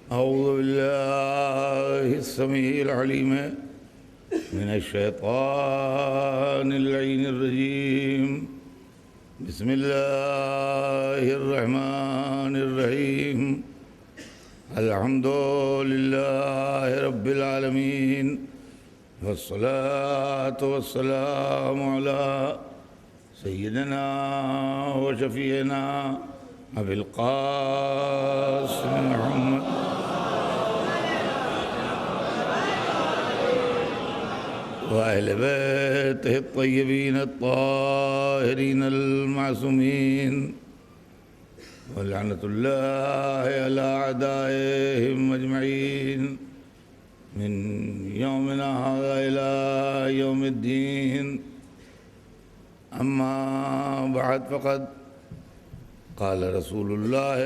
أعوذ بالله السميع العليم من الشيطان اللعين الرجيم. بسم الله الرحمن الرحيم. الحمد لله رب العالمين، والصلاة والسلام على سيدنا وشفيعنا أبي القاسم محمد وأهل بيته الطيبين الطاهرين المعصومين، ولعنة الله على أعدائهم أجمعين من يومنا هذا إلى يوم الدين. أما بعد، فقد قال رسول الله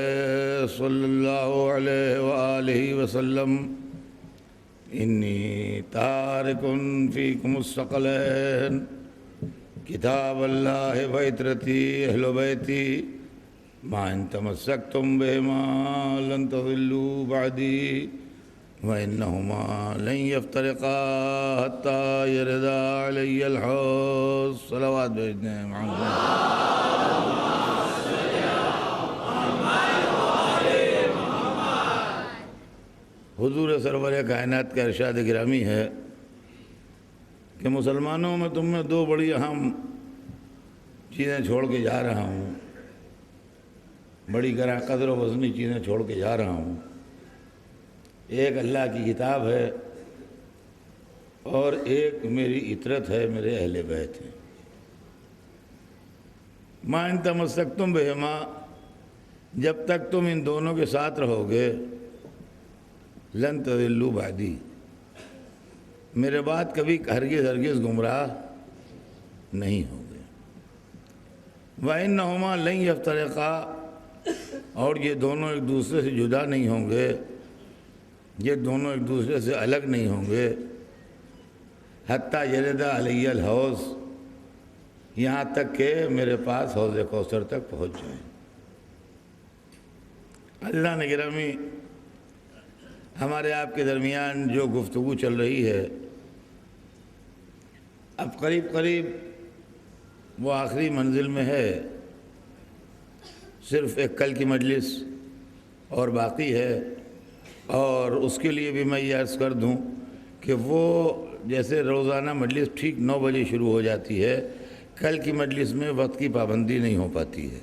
صلى الله عليه وآله وسلم: إني تارك فيكم الثقلين، كتاب الله وعترتي أهل بيتي، ما إن تمسكتم بهما لن تضلوا بعدي، وإنهما لن يفترقا حتى يردا علي الحوض. صلوات بھیجنے ہیں محمد. حضور سرور کائنات کا ارشاد گرامی ہے کہ مسلمانوں میں تم میں دو بڑی اہم چیزیں چھوڑ کے جا رہا ہوں، بڑی قدر و وزنی چیزیں چھوڑ کے جا رہا ہوں. ایک اللہ کی کتاب ہے اور ایک میری عطرت ہے، میرے اہل بیت ہیں. ما ان تمسکتم بہما، جب تک تم ان دونوں کے ساتھ رہو گے، لن تضلوا بعدی، میرے بعد کبھی ہرگز گمراہ نہیں ہوں گے. وَإِنَّهُمَا لَن يَفْتَرِقَا، اور یہ دونوں ایک دوسرے سے جدا نہیں ہوں گے، یہ دونوں ایک دوسرے سے الگ نہیں ہوں گے. حتیٰ یرد علی الحوض، یہاں تک کہ میرے پاس حوض کوثر تک پہنچ جائیں. اللہ نے گرامی، ہمارے آپ کے درمیان جو گفتگو چل رہی ہے، اب قریب وہ آخری منزل میں ہے. صرف ایک کل کی مجلس اور باقی ہے، اور اس کے لیے بھی میں یہ عرض کر دوں کہ وہ جیسے روزانہ مجلس ٹھیک 9 بجے شروع ہو جاتی ہے، کل کی مجلس میں وقت کی پابندی نہیں ہو پاتی ہے.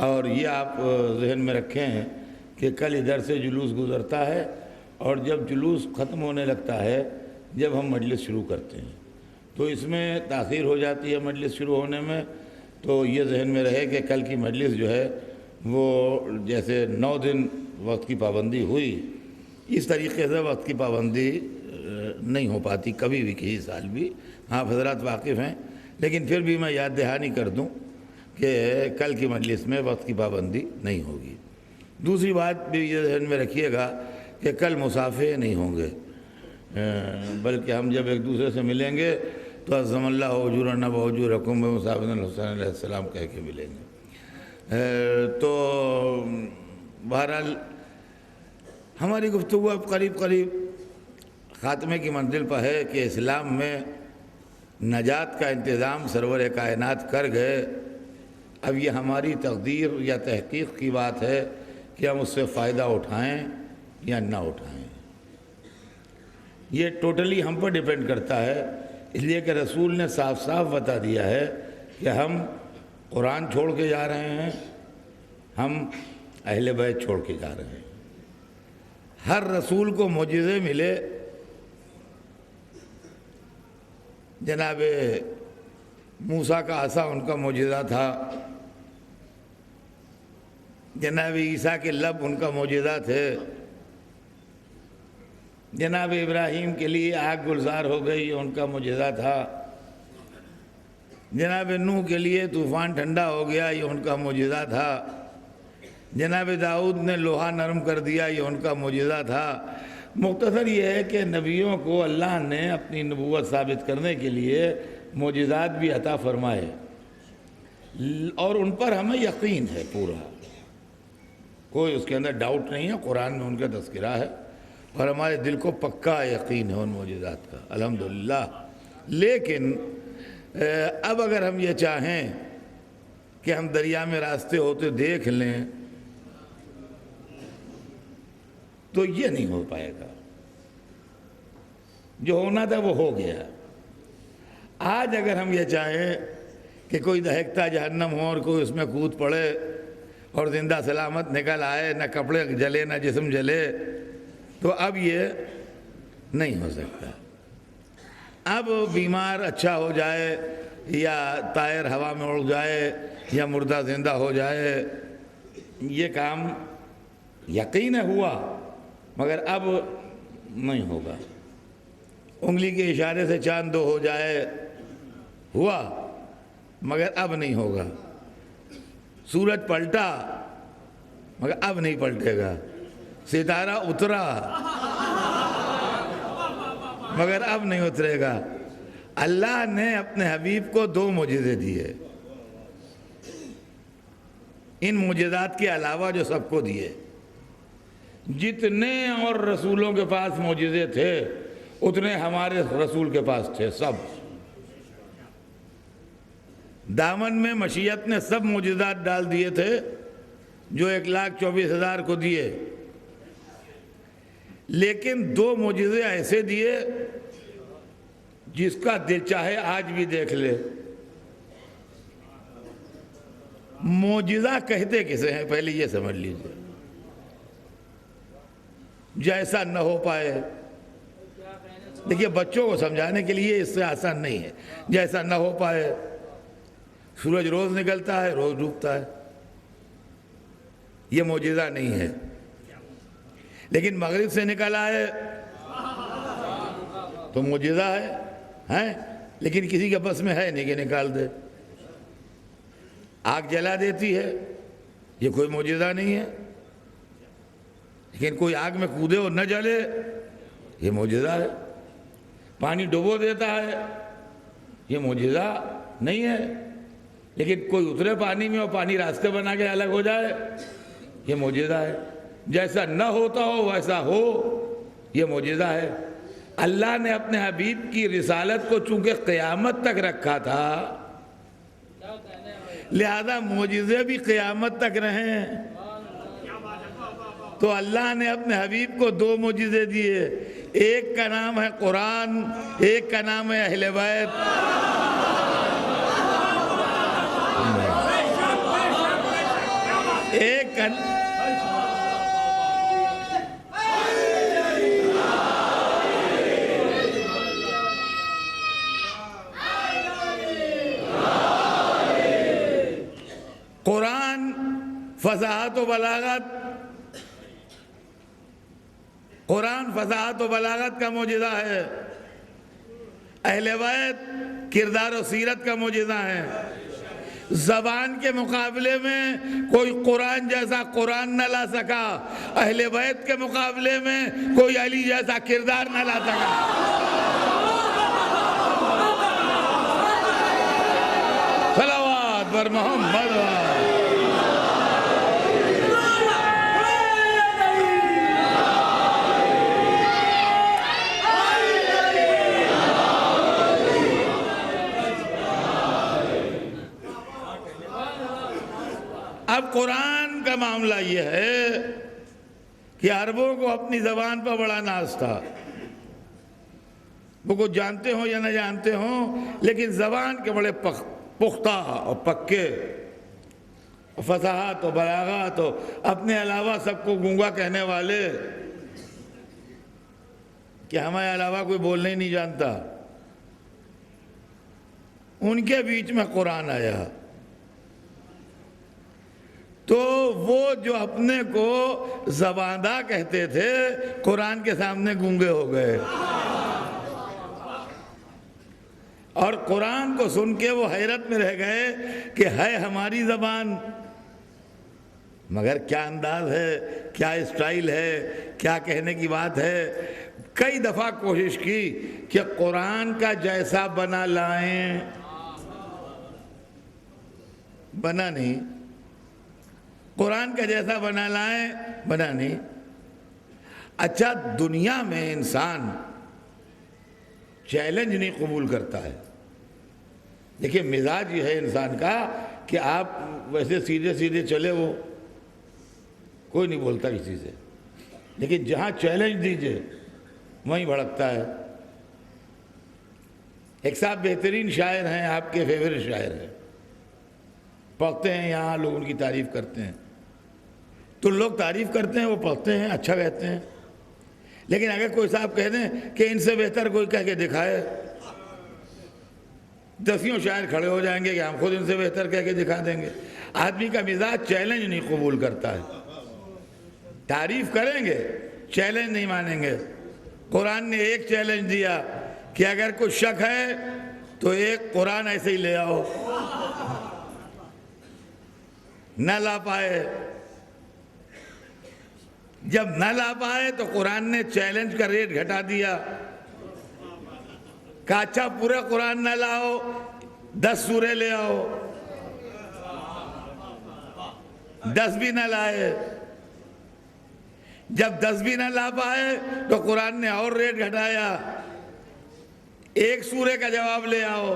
اور یہ آپ ذہن میں رکھیں کہ کل ادھر سے جلوس گزرتا ہے، اور جب جلوس ختم ہونے لگتا ہے، جب ہم مجلس شروع کرتے ہیں، تو اس میں تاخیر ہو جاتی ہے مجلس شروع ہونے میں. تو یہ ذہن میں رہے کہ کل کی مجلس جو ہے وہ جیسے 9 دن وقت کی پابندی ہوئی، اس طریقے سے وقت کی پابندی نہیں ہو پاتی کبھی بھی، کسی سال بھی. آپ حضرات واقف ہیں، لیکن پھر بھی میں یاد دہانی کر دوں کہ کل کی مجلس میں وقت کی پابندی نہیں ہوگی. دوسری بات بھی یہ ذہن میں رکھیے گا کہ کل مصافحے نہیں ہوں گے، بلکہ ہم جب ایک دوسرے سے ملیں گے تو عظم اللہ اجورنا و اجورکم بمصافحۃ الحسین علیہ السلام کہہ کے ملیں گے. تو بہرحال ہماری گفتگو اب قریب خاتمے کی منزل پر ہے کہ اسلام میں نجات کا انتظام سرور کائنات کر گئے. اب یہ ہماری تقدیر یا تحقیق کی بات ہے کہ ہم اس سے فائدہ اٹھائیں یا نہ اٹھائیں. یہ ٹوٹلی ہم پر ڈیپینڈ کرتا ہے، اس لیے کہ رسول نے صاف بتا دیا ہے کہ ہم قرآن چھوڑ کے جا رہے ہیں، ہم اہل بیت چھوڑ کے جا رہے ہیں. ہر رسول کو معجزے ملے. جناب موسیٰ کا عصا ان کا معجزہ تھا، جناب عیسیٰ کے لب ان کا معجزہ تھے، جناب ابراہیم کے لیے آگ گلزار ہو گئی، ان کا معجزہ تھا، جناب نوح کے لیے طوفان ٹھنڈا ہو گیا، یہ ان کا معجزہ تھا، جناب داؤد نے لوہا نرم کر دیا، یہ ان کا معجزہ تھا. مختصر یہ ہے کہ نبیوں کو اللہ نے اپنی نبوت ثابت کرنے کے لیے معجزات بھی عطا فرمائے، اور ان پر ہمیں یقین ہے پورا. کوئی اس کے اندر ڈاؤٹ نہیں ہے، قرآن میں ان کا تذکرہ ہے اور ہمارے دل کو پکا یقین ہے ان معجزات کا الحمدللہ۔ لیکن اب اگر ہم یہ چاہیں کہ ہم دریا میں راستے ہوتے دیکھ لیں تو یہ نہیں ہو پائے گا، جو ہونا تھا وہ ہو گیا۔ آج اگر ہم یہ چاہیں کہ کوئی دہکتا جہنم ہو اور کوئی اس میں کود پڑے اور زندہ سلامت نکل آئے، نہ کپڑے جلے نہ جسم جلے، تو اب یہ نہیں ہو سکتا۔ اب بیمار اچھا ہو جائے یا طائر ہوا میں اڑ جائے یا مردہ زندہ ہو جائے، یہ کام یقین ہوا مگر اب نہیں ہوگا۔ انگلی کے اشارے سے چاند دو ہو جائے، ہوا مگر اب نہیں ہوگا۔ سورج پلٹا مگر اب نہیں پلٹے گا۔ ستارہ اترا مگر اب نہیں اترے گا۔ اللہ نے اپنے حبیب کو 2 معجزے دیے، ان معجزات کے علاوہ جو سب کو دیے۔ جتنے اور رسولوں کے پاس معجزے تھے اتنے ہمارے رسول کے پاس تھے، سب دامن میں مشیت نے سب معجزات ڈال دیے تھے جو 1,24,000 کو دیے، لیکن 2 معجزے ایسے دیے جس کا دل چاہے آج بھی دیکھ لے۔ معجزہ کہتے کسے ہیں پہلے یہ سمجھ لیجیے، جیسا نہ ہو پائے۔ دیکھیے بچوں کو سمجھانے کے لیے اس سے آسان نہیں ہے۔ جیسا نہ ہو پائے، سورج روز نکلتا ہے روز ڈوبتا ہے، یہ معجزہ نہیں ہے۔ لیکن مغرب سے نکل آئے تو معجزہ ہے، لیکن کسی کے بس میں ہے نہیں کہ نکال دے۔ آگ جلا دیتی ہے، یہ کوئی معجزہ نہیں ہے، لیکن کوئی آگ میں کودے اور نہ جلے یہ معجزہ ہے۔ پانی ڈبو دیتا ہے، یہ معجزہ نہیں ہے، لیکن کوئی اترے پانی میں اور پانی راستے بنا کے الگ ہو جائے یہ معجزہ ہے۔ جیسا نہ ہوتا ہو ویسا ہو یہ معجزہ ہے۔ اللہ نے اپنے حبیب کی رسالت کو چونکہ قیامت تک رکھا تھا، لہذا معجزے بھی قیامت تک رہیں۔ تو اللہ نے اپنے حبیب کو 2 معجزے دیے، ایک کا نام ہے قرآن، ایک کا نام ہے اہل بیت۔ ایک کا قرآن فصاحت و بلاغت، قرآن فصاحت و بلاغت کا معجزہ ہے۔ اہل بیت کردار و سیرت کا معجزہ ہے۔ زبان کے مقابلے میں کوئی قرآن جیسا قرآن نہ لا سکا، اہل بیت کے مقابلے میں کوئی علی جیسا کردار نہ لا سکا۔ صلوات بر محمد۔ اب قرآن کا معاملہ یہ ہے کہ عربوں کو اپنی زبان پر بڑا ناز تھا، وہ کچھ جانتے ہوں یا نہ جانتے ہوں، لیکن زبان کے بڑے پختہ اور پکے، فصاحت و بلاغت، اپنے علاوہ سب کو گونگا کہنے والے کہ ہمارے علاوہ کوئی بولنے ہی نہیں جانتا۔ ان کے بیچ میں قرآن آیا تو وہ جو اپنے کو زباندہ کہتے تھے قرآن کے سامنے گونگے ہو گئے، اور قرآن کو سن کے وہ حیرت میں رہ گئے کہ ہے ہماری زبان مگر کیا انداز ہے، کیا اسٹائل ہے، کیا کہنے کی بات ہے۔ کئی دفعہ کوشش کی کہ قرآن کا جیسا بنا لائیں، بنا نہیں۔ قرآن کا جیسا بنا لائیں، بنا نہیں۔ اچھا، دنیا میں انسان چیلنج نہیں قبول کرتا ہے۔ دیکھیے مزاج یہ ہے انسان کا کہ آپ ویسے سیدھے سیدھے چلے، وہ کوئی نہیں بولتا کسی سے، لیکن جہاں چیلنج دیجئے وہیں بھڑکتا ہے۔ ایک صاحب بہترین شاعر ہیں، آپ کے فیورٹ شاعر ہیں، پڑھتے ہیں یہاں، لوگ ان کی تعریف کرتے ہیں، تو لوگ تعریف کرتے ہیں، وہ پڑھتے ہیں، اچھا کہتے ہیں، لیکن اگر کوئی صاحب کہہ دیں کہ ان سے بہتر کوئی کہہ کے دکھائے، دسیوں شاعر کھڑے ہو جائیں گے کہ ہم خود ان سے بہتر کہہ کے دکھا دیں گے۔ آدمی کا مزاج چیلنج نہیں قبول کرتا ہے، تعریف کریں گے، چیلنج نہیں مانیں گے۔ قرآن نے ایک چیلنج دیا کہ اگر کوئی شک ہے تو ایک قرآن ایسے ہی لے آؤ، نہ لا پائے، جب نہ لا پائے تو قرآن نے چیلنج کا ریٹ گھٹا دیا، کہا اچھا پورے قرآن نہ لاؤ، 10 سورے لے آؤ، 10 بھی نہ لائے۔ جب 10 بھی نہ لا پائے تو قرآن نے اور ریٹ گھٹایا، 1 سورے کا جواب لے آؤ۔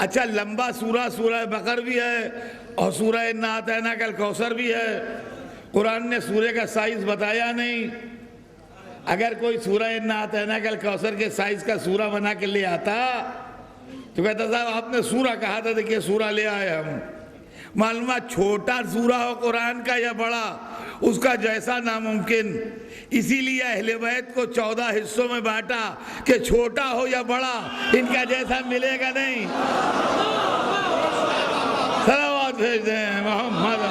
اچھا لمبا سورہ سورہ بقر بھی ہے اور سورہ انا اعطیناک الکوثر بھی ہے، قرآن نے سورے کا سائز بتایا نہیں۔ اگر کوئی سورہ انا اعطیناک الکوثر کے سائز کا سورہ بنا کے لے آتا تو کہتا صاحب آپ نے سورہ کہا تھا، دیکھیے سورہ لے آئے ہم۔ معلومات چھوٹا سورہ ہو قرآن کا یا بڑا، اس کا جیسا ناممکن۔ اسی لیے اہل بیت کو 14 حصوں میں بانٹا کہ چھوٹا ہو یا بڑا ان کا جیسا ملے گا نہیں۔ صلوات بھیج دیں محمد۔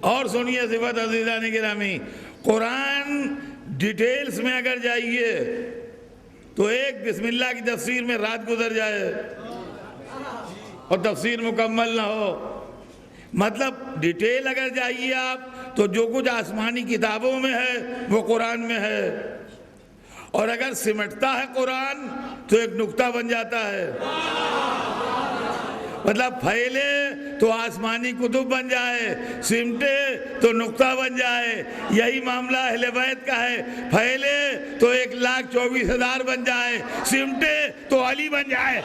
اور سنیے صفت عزیزان گرامی، قرآن ڈیٹیلز میں اگر جائیے تو ایک بسم اللہ کی تفسیر میں رات گزر جائے اور تفسیر مکمل نہ ہو۔ مطلب ڈیٹیل اگر جائیے آپ تو جو کچھ آسمانی کتابوں میں ہے وہ قرآن میں ہے، اور اگر سمٹتا ہے قرآن تو ایک نقطہ بن جاتا ہے۔ مطلب پھیلے تو آسمانی کتب بن جائے، سمٹے تو نقطہ بن جائے۔ یہی معاملہ اہل بیت کا ہے، پھیلے تو 1,24,000 بن جائے، سمٹے تو علی بن جائے۔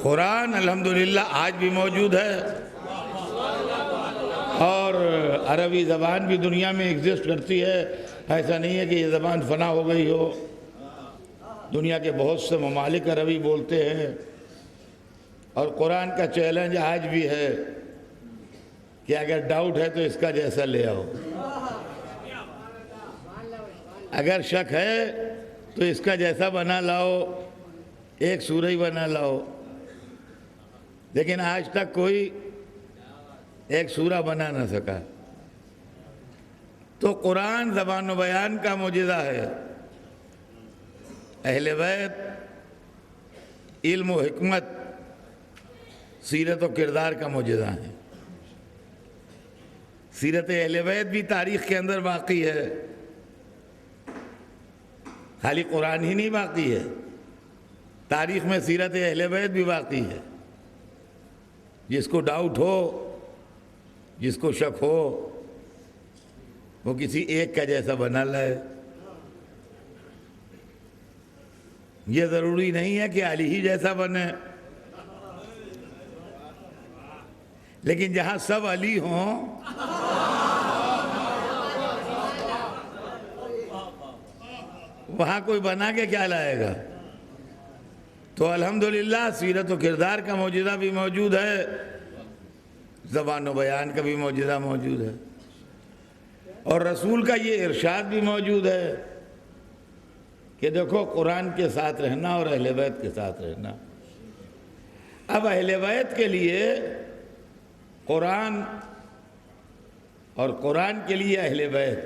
قرآن الحمدللہ آج بھی موجود ہے، اور عربی زبان بھی دنیا میں ایگزسٹ کرتی ہے۔ ایسا نہیں ہے کہ یہ زبان فنا ہو گئی ہو، دنیا کے بہت سے ممالک عربی بولتے ہیں، اور قرآن کا چیلنج آج بھی ہے کہ اگر ڈاؤٹ ہے تو اس کا جیسا لے آؤ، اگر شک ہے تو اس کا جیسا بنا لاؤ، ایک سورہ ہی بنا لاؤ۔ لیکن آج تک کوئی ایک سورہ بنا نہ سکا۔ تو قرآن زبان و بیان کا معجزہ ہے، اہل بیت علم و حکمت، سیرت و کردار کا معجزہ ہے۔ سیرت اہل بیت بھی تاریخ کے اندر باقی ہے، خالی قرآن ہی نہیں باقی ہے، تاریخ میں سیرت اہل بیت بھی باقی ہے. جس کو ڈاؤٹ ہو، جس کو شک ہو، وہ کسی ایک کا جیسا بنا لائے. یہ ضروری نہیں ہے کہ علی ہی جیسا بنے، لیکن جہاں سب علی ہوں وہاں کوئی بنا کے کیا لائے گا؟ تو الحمدللہ سیرت و کردار کا معجزہ بھی موجود ہے، زبان و بیان کا بھی معجزہ موجود ہے، اور رسول کا یہ ارشاد بھی موجود ہے کہ دیکھو قرآن کے ساتھ رہنا اور اہل بیت کے ساتھ رہنا. اب اہل بیت کے لیے قرآن اور قرآن کے لیے اہل بیت،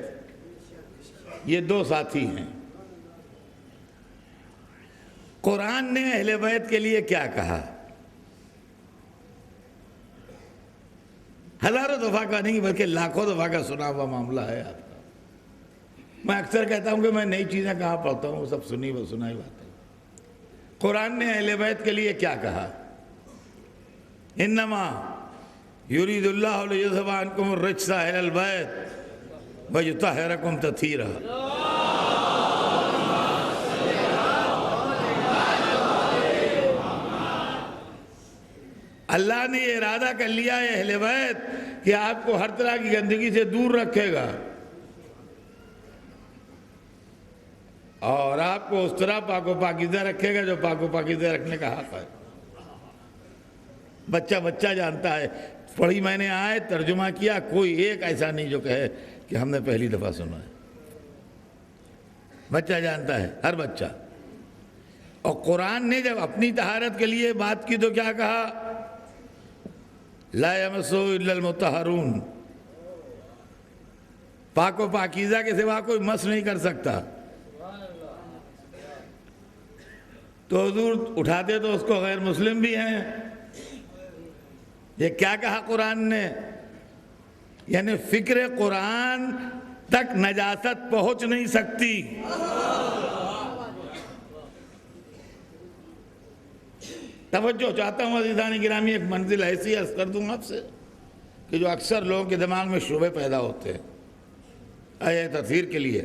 یہ دو ساتھی ہیں. قرآن نے اہل بیت کے لیے کیا کہا؟ ہزاروں دفعہ کا نہیں بلکہ لاکھوں دفعہ کا سنا ہوا معاملہ ہے آپ کا. میں اکثر کہتا ہوں کہ میں نئی چیزیں کہاں پڑھتا ہوں، وہ سب سنی سنائی بات ہے. قرآن نے اہل بیت کے لیے کیا کہا؟ انما یرید اللہ لیذھب عنکم الرجس اہل البیت ویطہرکم تطہیرا. اللہ نے یہ ارادہ کر لیا ہے اہل بیت کہ آپ کو ہر طرح کی گندگی سے دور رکھے گا اور آپ کو اس طرح پاک و پاکیزہ رکھے گا جو پاک و پاکیزہ رکھنے کا حق ہے. بچہ جانتا ہے. پڑھی میں نے آیت، ترجمہ کیا، کوئی ایک ایسا نہیں جو کہے کہ ہم نے پہلی دفعہ سنا ہے. بچہ جانتا ہے، ہر بچہ. اور قرآن نے جب اپنی طہارت کے لیے بات کی تو کیا کہا؟ لا یمسہ الا المطہرون. پاک و پاکیزہ کے سوا کوئی مس نہیں کر سکتا. تو حضور اٹھاتے تو اس کو غیر مسلم بھی ہیں. یہ کیا کہا قرآن نے؟ یعنی فکر قرآن تک نجاست پہنچ نہیں سکتی. توجہ چاہتا ہوں عزیزان گرامی، ایک منزل ایسی عرض کر دوں آپ سے کہ جو اکثر لوگوں کے دماغ میں شبہے پیدا ہوتے ہیں آیت تطہیر کے لیے،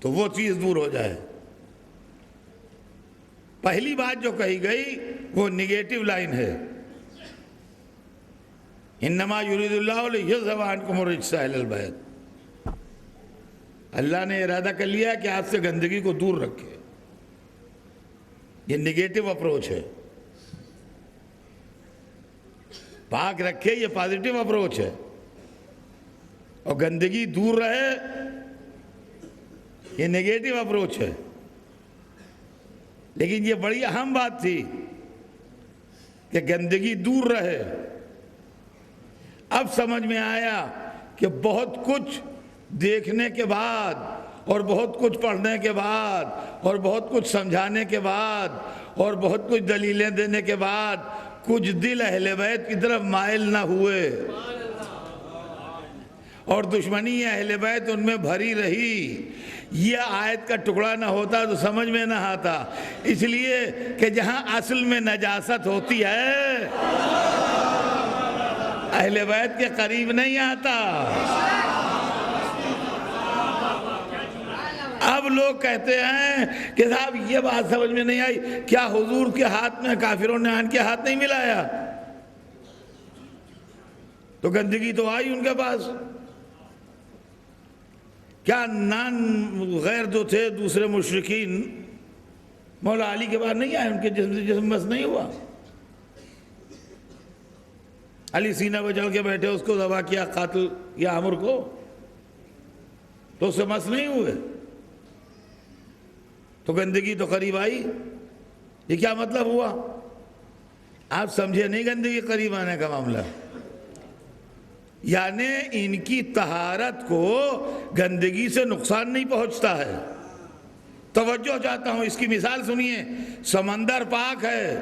تو وہ چیز دور ہو جائے. پہلی بات جو کہی گئی وہ نگیٹو لائن ہے. انما یرید اللہ لیذھب عنکم الرجس اہل البیت. اللہ نے ارادہ کر لیا کہ آپ سے گندگی کو دور رکھے. یہ نگیٹو اپروچ ہے. پاک رکھے، یہ پازیٹو اپروچ ہے. اور گندگی دور رہے، یہ نگیٹو اپروچ ہے. لیکن یہ بڑی اہم بات تھی کہ گندگی دور رہے. اب سمجھ میں آیا کہ بہت کچھ دیکھنے کے بعد اور بہت کچھ پڑھنے کے بعد اور بہت کچھ سمجھانے کے بعد اور بہت کچھ دلیلیں دینے کے بعد کچھ دل اہل بیت کی طرف مائل نہ ہوئے اور دشمنی اہل بیت ان میں بھری رہی. یہ آیت کا ٹکڑا نہ ہوتا تو سمجھ میں نہ آتا. اس لیے کہ جہاں اصل میں نجاست ہوتی ہے اہل بیت کے قریب نہیں آتا. اب لوگ کہتے ہیں کہ صاحب یہ بات سمجھ میں نہیں آئی، کیا حضور کے ہاتھ میں کافروں نے آن کے ہاتھ نہیں ملایا؟ تو گندگی تو آئی ان کے پاس. کیا غیر جو تھے دوسرے مشرکین مولا علی کے بعد نہیں آئے؟ ان کے جسم بس نہیں ہوا. علی سینہ پہ چل کے بیٹھے، اس کو ذبح کیا قاتل یا عمر کو، تو اس سے مس نہیں ہوئے. تو گندگی تو قریب آئی. یہ کیا مطلب ہوا؟ آپ سمجھے نہیں گندگی قریب آنے کا معاملہ. یعنی ان کی طہارت کو گندگی سے نقصان نہیں پہنچتا ہے. توجہ چاہتا ہوں، اس کی مثال سنیے. سمندر پاک ہے،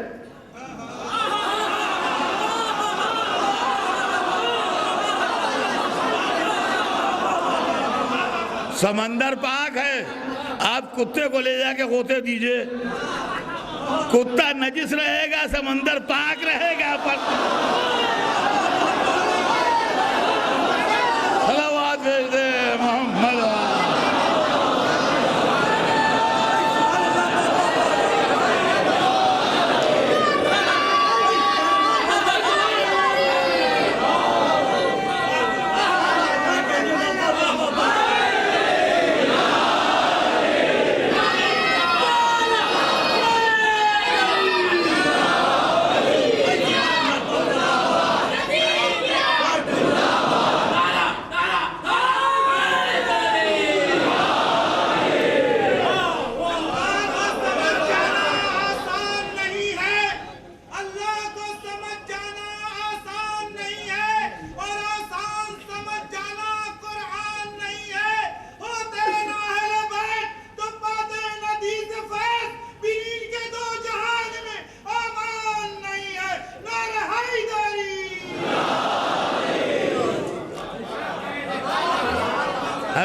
سمندر پاک ہے، آپ کتے کو لے جا کے غوطے دیجئے، کتا نجس رہے گا، سمندر پاک رہے گا. پر صلوات بھیج دے محمد.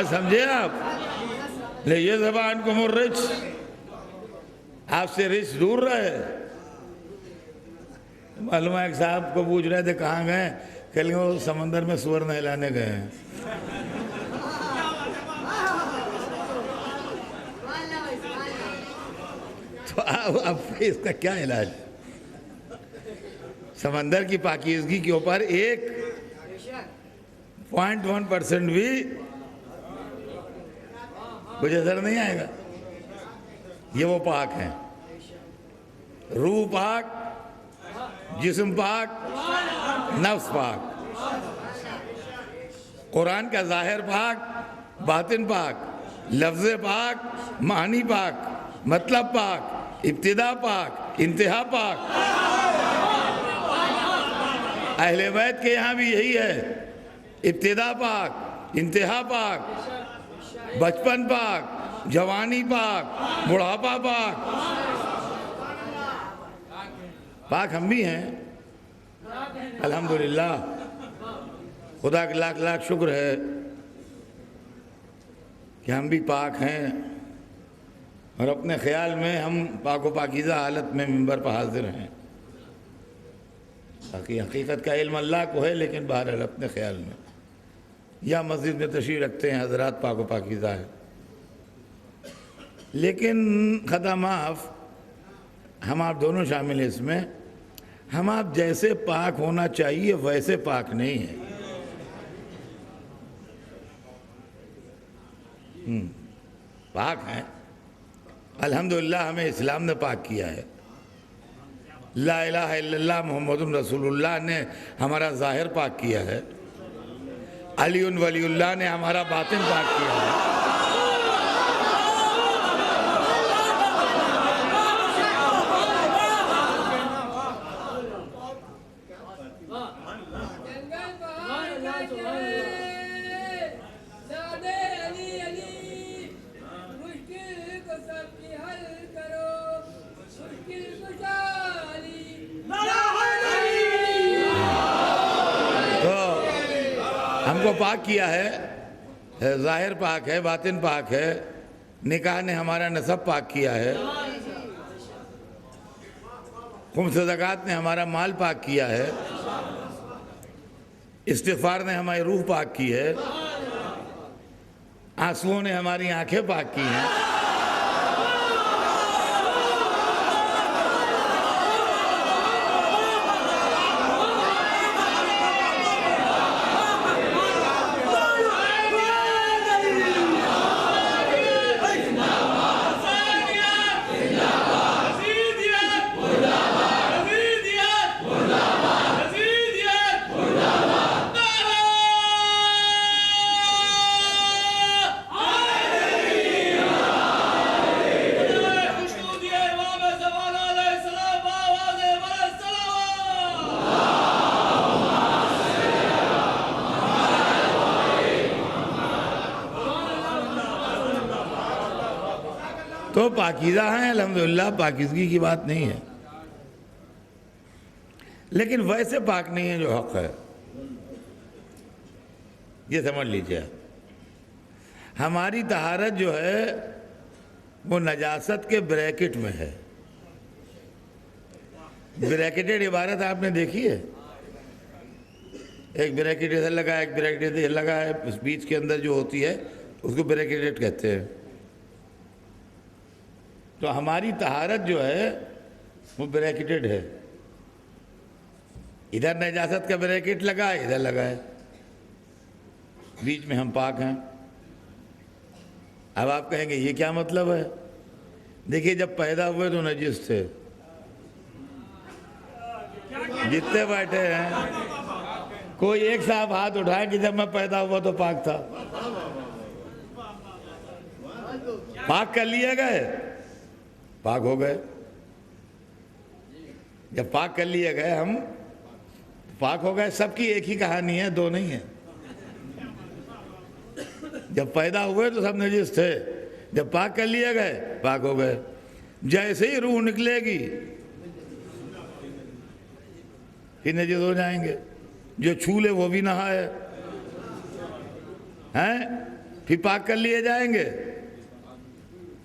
سمجھے آپ؟ لے یہ زبان کو مرچ، آپ سے رچ دور رہے. معلوم ہے ایک صاحب کو پوچھ رہے تھے کہاں گئے، کہ وہ سمندر میں سور نہلانے گئے ہیں. تو اب اس کا کیا علاج؟ سمندر کی پاکیزگی کے اوپر 1.1% بھی کچھ اثر نہیں آئے گا. یہ وہ پاک ہیں، روح پاک، جسم پاک، نفس پاک. قرآن کا ظاہر پاک، باطن پاک، لفظ پاک، معنی پاک، مطلب پاک، ابتدا پاک، انتہا پاک. اہل بیت کے یہاں بھی یہی ہے، ابتدا پاک، انتہا پاک، بچپن پاک، جوانی پاک، بڑھاپا پاک. پاک ہم بھی ہیں الحمدللہ. خدا کا لاکھ لاکھ شکر ہے کہ ہم بھی پاک ہیں، اور اپنے خیال میں ہم پاک و پاکیزہ حالت میں منبر پر حاضر ہیں. باقی حقیقت کا علم اللہ کو ہے، لیکن بہرحال اپنے خیال میں یا مسجد میں تشریف رکھتے ہیں حضرات پاک و پاکیزہ ہیں. لیکن خطا معاف، ہم آپ دونوں شامل ہیں اس میں. ہم آپ جیسے پاک ہونا چاہیے ویسے پاک نہیں ہیں. پاک ہیں الحمدللہ، ہمیں اسلام نے پاک کیا ہے. لا الہ الا اللہ محمد رسول اللہ نے ہمارا ظاہر پاک کیا ہے. علی ولی اللہ نے ہمارا باطن پاک کیا ہے. ہم کو پاک کیا ہے، ظاہر پاک ہے، باطن پاک ہے. نکاح نے ہمارا نسب پاک کیا ہے. خمس زکوٰۃ نے ہمارا مال پاک کیا ہے. استغفار نے ہماری روح پاک کی ہے. آنسوؤں نے ہماری آنکھیں پاک کی ہیں. تو پاکیزہ ہیں الحمدللہ، پاکیزگی کی بات نہیں ہے، لیکن ویسے پاک نہیں ہے جو حق ہے. یہ سمجھ لیجیے. ہماری طہارت جو ہے وہ نجاست کے بریکٹ میں ہے۔ بریکٹڈ عبارت آپ نے دیکھی ہے؟ ایک بریکٹ ادھر لگا ہے، ایک بریکٹ ادھر لگا ہے، اس بیچ کے اندر جو ہوتی ہے اس کو بریکٹڈ کہتے ہیں۔ تو ہماری طہارت جو ہے وہ بریکٹڈ ہے، ادھر نجاست کا بریکٹ لگا ہے، ادھر لگا ہے، بیچ میں ہم پاک ہیں۔ اب آپ کہیں گے یہ کیا مطلب ہے؟ دیکھیے جب پیدا ہوئے تو نجس تھے، جتنے بیٹھے ہیں کوئی ایک صاحب ہاتھ اٹھائے کہ جب میں پیدا ہوا تو پاک تھا۔ پاک کر لیے گئے، پاک ہو گئے۔ جب پاک کر لیے گئے ہم پاک ہو گئے۔ سب کی ایک ہی کہانی ہے، دو نہیں ہے۔ جب پیدا ہوئے تو سب نجس تھے، جب پاک کر لیے گئے پاک ہو گئے۔ جیسے ہی روح نکلے گی پھر نجس ہو جائیں گے۔ جو چھو لے وہ بھی نہائے ہیں، پھر پاک کر لیے جائیں گے،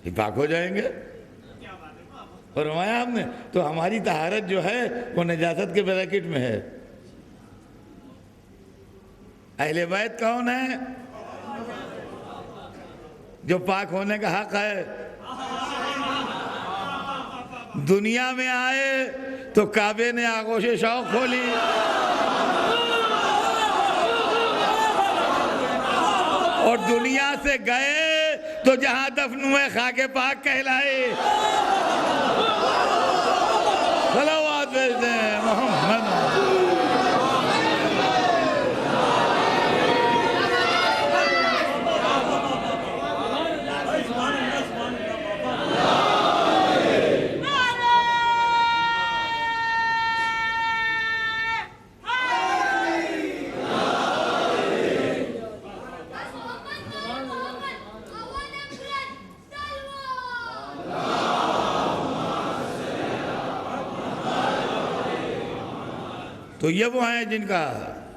پھر پاک ہو جائیں گے۔ فرمایا ہم نے تو ہماری طہارت جو ہے وہ نجاست کے بریکٹ میں ہے۔ اہل بیت کون ہے؟ جو پاک ہونے کا حق ہے۔ دنیا میں آئے تو کعبے نے آغوش شوق کھولی، اور دنیا سے گئے تو جہاں دفن ہوئے خاک پاک کہلائے۔ صلوات بھیجتے ہیں محمد۔ تو یہ وہ ہیں جن کا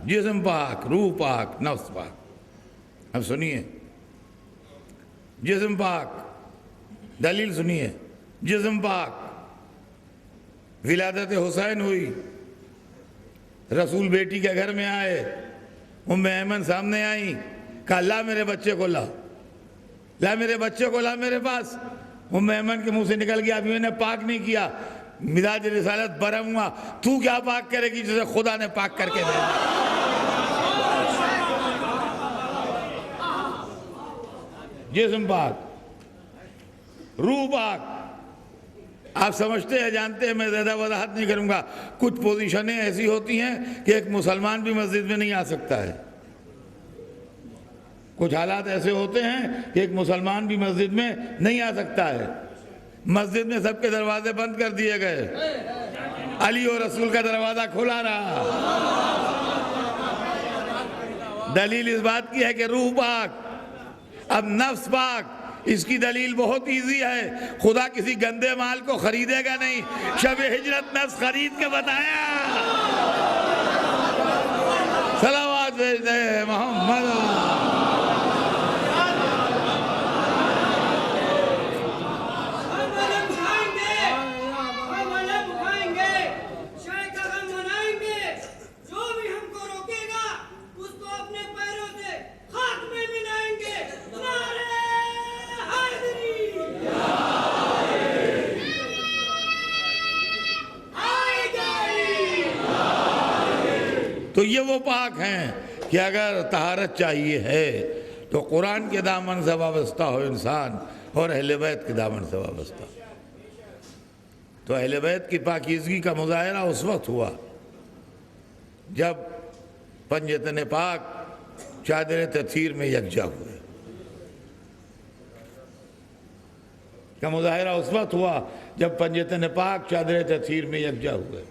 جسم پاک، روح پاک، نفس پاک۔ اب سنیے، جسم پاک، دلیل سنیے۔ جسم پاک، ولادت حسین ہوئی، رسول بیٹی کے گھر میں آئے، ام ایمن سامنے آئیں، کہا لا میرے بچے کو لا، لا میرے بچے کو لا میرے پاس۔ ام ایمن کے منہ سے نکل گیا ابھی میں نے پاک نہیں کیا۔ مزاج رسالت برہم ہوا، تو کیا پاک کرے گی جسے خدا نے پاک کر کے بھیجا؟ جسم پاک، روح پاک۔ آپ سمجھتے ہیں، جانتے ہیں، میں زیادہ وضاحت نہیں کروں گا۔ کچھ پوزیشنیں ایسی ہوتی ہیں کہ ایک مسلمان بھی مسجد میں نہیں آ سکتا ہے۔ کچھ حالات ایسے ہوتے ہیں کہ ایک مسلمان بھی مسجد میں نہیں آ سکتا ہے۔ مسجد میں سب کے دروازے بند کر دیے گئے، علی اور رسول کا دروازہ کھلا رہا۔ دلیل اس بات کی ہے کہ روح پاک۔ اب نفس پاک، اس کی دلیل بہت ایزی ہے۔ خدا کسی گندے مال کو خریدے گا نہیں۔ شب ہجرت نفس خرید کے بتایا۔ صلوات بھیجتے ہیں محمد۔ تو یہ وہ پاک ہیں کہ اگر طہارت چاہیے ہے تو قرآن کے دامن سے وابستہ ہو انسان، اور اہل بیت کے دامن سے وابستہ۔ تو اہل بیت کی پاکیزگی کا مظاہرہ اس وقت ہوا جب پنجتن پاک چادر تطہیر میں یکجا ہوئے۔ کا مظاہرہ اس وقت ہوا جب پنجتن پاک چادر تطہیر میں یکجا ہوئے،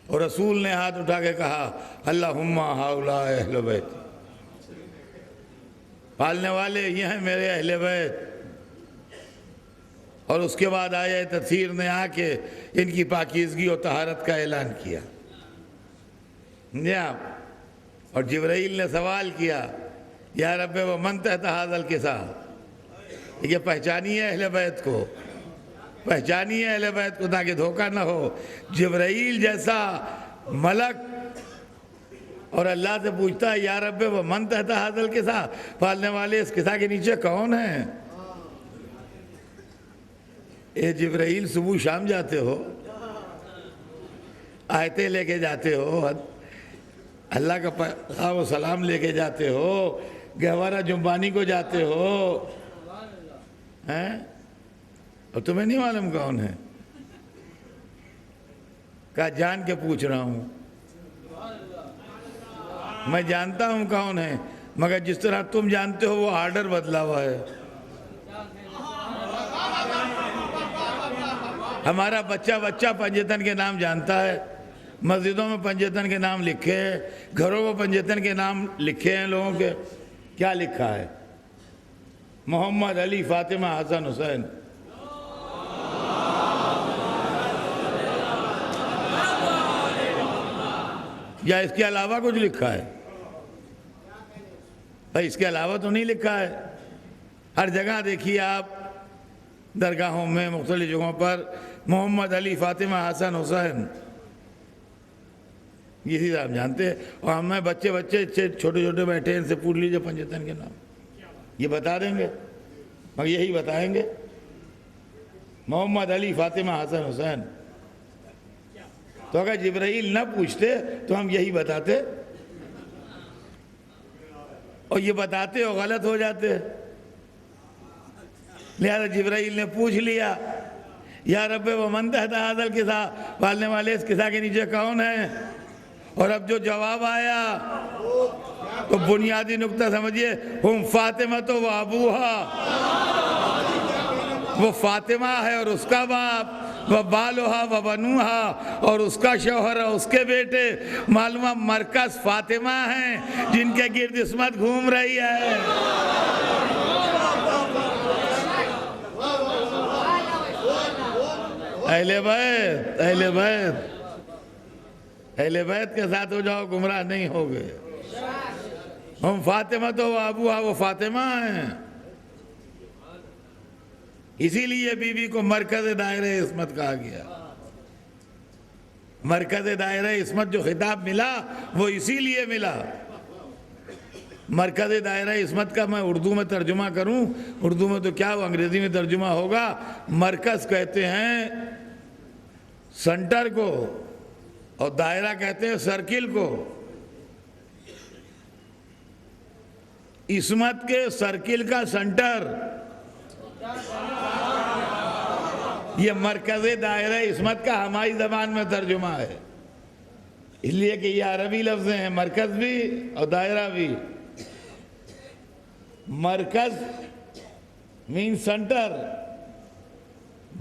اور رسول نے ہاتھ اٹھا کے کہا اللہم ہؤلاء اہل بیت، پالنے والے یہ ہیں میرے اہل بیت۔ اور اس کے بعد آیہ تطہیر نے آ کے ان کی پاکیزگی اور طہارت کا اعلان کیا۔ اور جبرائیل نے سوال کیا یا رب ومن تحت ھذا الکساء، یہ پہچانیے اہل بیت کو، پہچانیے اہل بیت کو تاکہ دھوکہ نہ ہو۔ جبرائیل جیسا ملک اور اللہ سے پوچھتا ہے یا رب وہ من تحت ھذا الکسا، پالنے والے اس کسا کے نیچے کون ہیں؟ اے جبرائیل صبح شام جاتے ہو، آیتیں لے کے جاتے ہو، اللہ کا پیغام و سلام لے کے جاتے ہو، گہوارہ جنبانی کو جاتے ہو، ہیں؟ اور تمہیں نہیں معلوم کون ہے؟ کہا جان کے پوچھ رہا ہوں، میں جانتا ہوں کون ہے، مگر جس طرح تم جانتے ہو وہ آرڈر بدلا ہوا ہے۔ ہمارا بچہ پنجتن کے نام جانتا ہے، مسجدوں میں پنجتن کے نام لکھے ہیں، گھروں میں پنجتن کے نام لکھے ہیں لوگوں کے۔ کیا لکھا ہے؟ محمد، علی، فاطمہ، حسن، حسین۔ یا اس کے علاوہ کچھ لکھا ہے؟ بھائی اس کے علاوہ تو نہیں لکھا ہے۔ ہر جگہ دیکھیے آپ، درگاہوں میں، مختلف جگہوں پر محمد، علی، فاطمہ، حسن، حسین، یہی آپ جانتے ہیں۔ اور ہمیں بچے چھوٹے چھوٹے بیٹھے ہیں، ان سے پوچھ لیجئے پنجتن کے نام، یہ بتا دیں گے، مگر یہی بتائیں گے، محمد، علی، فاطمہ، حسن، حسین۔ تو اگر جبرائیل نہ پوچھتے تو ہم یہی بتاتے، اور یہ بتاتے اور غلط ہو جاتے۔ لہذا جبرائیل نے پوچھ لیا یا رب وہ من تحت ھذا الکسا، پالنے والے اس کسا کے نیچے کون ہیں؟ اور اب جو جواب آیا تو بنیادی نقطہ سمجھیے، ہم فاطمہ تو وہ ابوہا، وہ فاطمہ ہے اور اس کا باپ، وہ بالوہا و بنوہا، اور اس کا شوہر اور اس کے بیٹے۔ معلومہ مرکز فاطمہ ہیں جن کے گرد عصمت گھوم رہی ہے۔ اہل بیت، اہل بیت، اہل بیت کے ساتھ ہو جاؤ، گمراہ نہیں ہوگے۔ ہم فاطمہ تو وہ ابوہا، وہ فاطمہ ہیں۔ اسی لیے بی بی کو مرکز دائرہ عصمت کہا گیا۔ مرکز دائرہ عصمت جو خطاب ملا وہ اسی لیے ملا۔ مرکز دائرہ عصمت کا میں اردو میں ترجمہ کروں، اردو میں تو کیا وہ انگریزی میں ترجمہ ہوگا۔ مرکز کہتے ہیں سنٹر کو، اور دائرہ کہتے ہیں سرکل کو۔ عصمت کے سرکل کا سنٹر، یہ مرکز دائرہ عصمت کا ہماری زبان میں ترجمہ ہے، اس لیے کہ یہ عربی لفظ ہیں، مرکز بھی اور دائرہ بھی۔ مرکز مین سنٹر،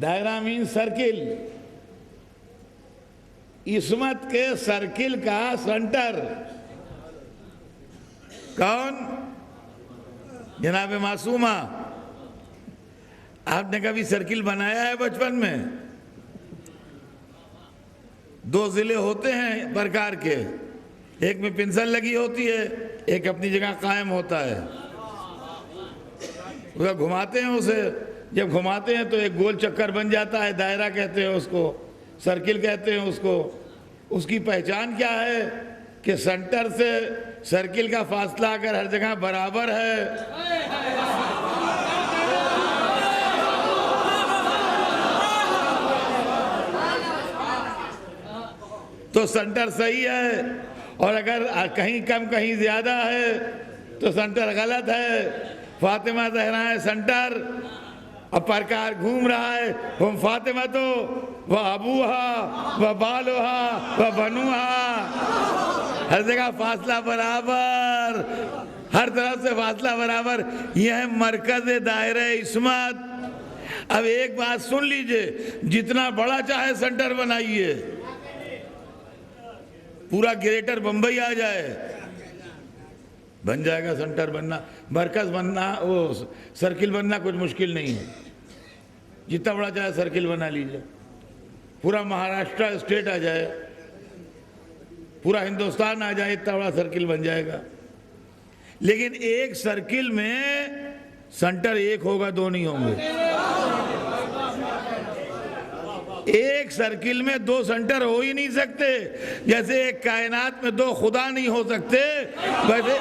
دائرہ مین سرکل۔ عصمت کے سرکل کا سنٹر کون؟ جناب معصومہ، آپ نے کبھی سرکل بنایا ہے بچپن میں؟ دو ضلع ہوتے ہیں پرکار کے، ایک میں پنسل لگی ہوتی ہے، ایک اپنی جگہ قائم ہوتا ہے۔ گھماتے ہیں اسے، جب گھماتے ہیں تو ایک گول چکر بن جاتا ہے، دائرہ کہتے ہیں اس کو، سرکل کہتے ہیں اس کو۔ اس کی پہچان کیا ہے کہ سنٹر سے سرکل کا فاصلہ اگر ہر جگہ برابر ہے تو سنٹر صحیح ہے، اور اگر کہیں کم کہیں زیادہ ہے تو سنٹر غلط ہے۔ فاطمہ زہرا ہے سنٹر، اب پرکار گھوم رہا ہے، ہم فاطمہ تو وہ ابوہا وہ بالوہا وہ بنوہا، ہر جگہ فاصلہ برابر، ہر طرف سے فاصلہ برابر۔ یہ ہے مرکز دائرہ عصمت۔ اب ایک بات سن لیجئے، جتنا بڑا چاہے سنٹر بنائیے، پورا گریٹر بمبئی آ جائے، بن جائے گا سنٹر بننا، مرکز بننا، وہ سرکل بننا کچھ مشکل نہیں ہے۔ جتنا بڑا چاہے سرکل بنا لیجئے، پورا مہاراشٹرا اسٹیٹ آ جائے، پورا ہندوستان آ جائے، اتنا بڑا سرکل بن جائے گا۔ لیکن ایک سرکل میں سنٹر ایک ہوگا، دو نہیں ہوں گے۔ ایک سرکل میں دو سنٹر ہو ہی نہیں سکتے، جیسے ایک کائنات میں دو خدا نہیں ہو سکتے ویسے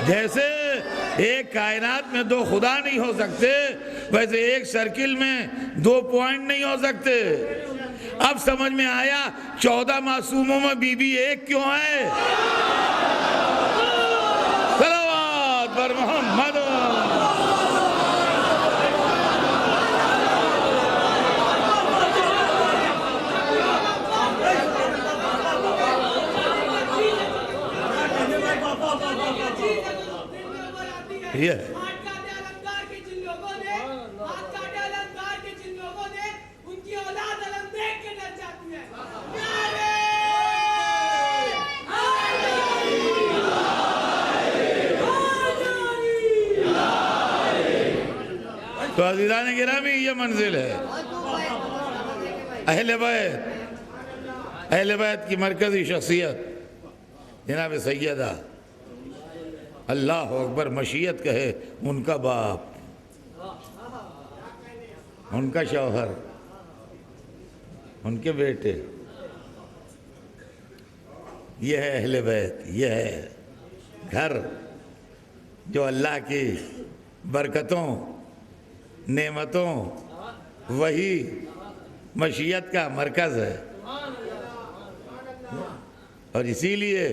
جیسے ایک کائنات میں دو خدا نہیں ہو سکتے ویسے ایک سرکل میں دو پوائنٹ نہیں ہو سکتے۔ اب سمجھ میں آیا 14 معصوموں میں بی بی ایک کیوں ہے؟ صلوات بر محمد۔ یہ تو عزیزان گرامی یہ منزل ہے اہل بیت کی مرکزی شخصیت جناب سیدہ اللہ اکبر مشیت کہے ان کا باپ، ان کا شوہر، ان کے بیٹے، یہ ہے اہل بیت، یہ ہے گھر جو اللہ کی برکتوں، نعمتوں، وہی مشیت کا مرکز ہے۔ اور اسی لیے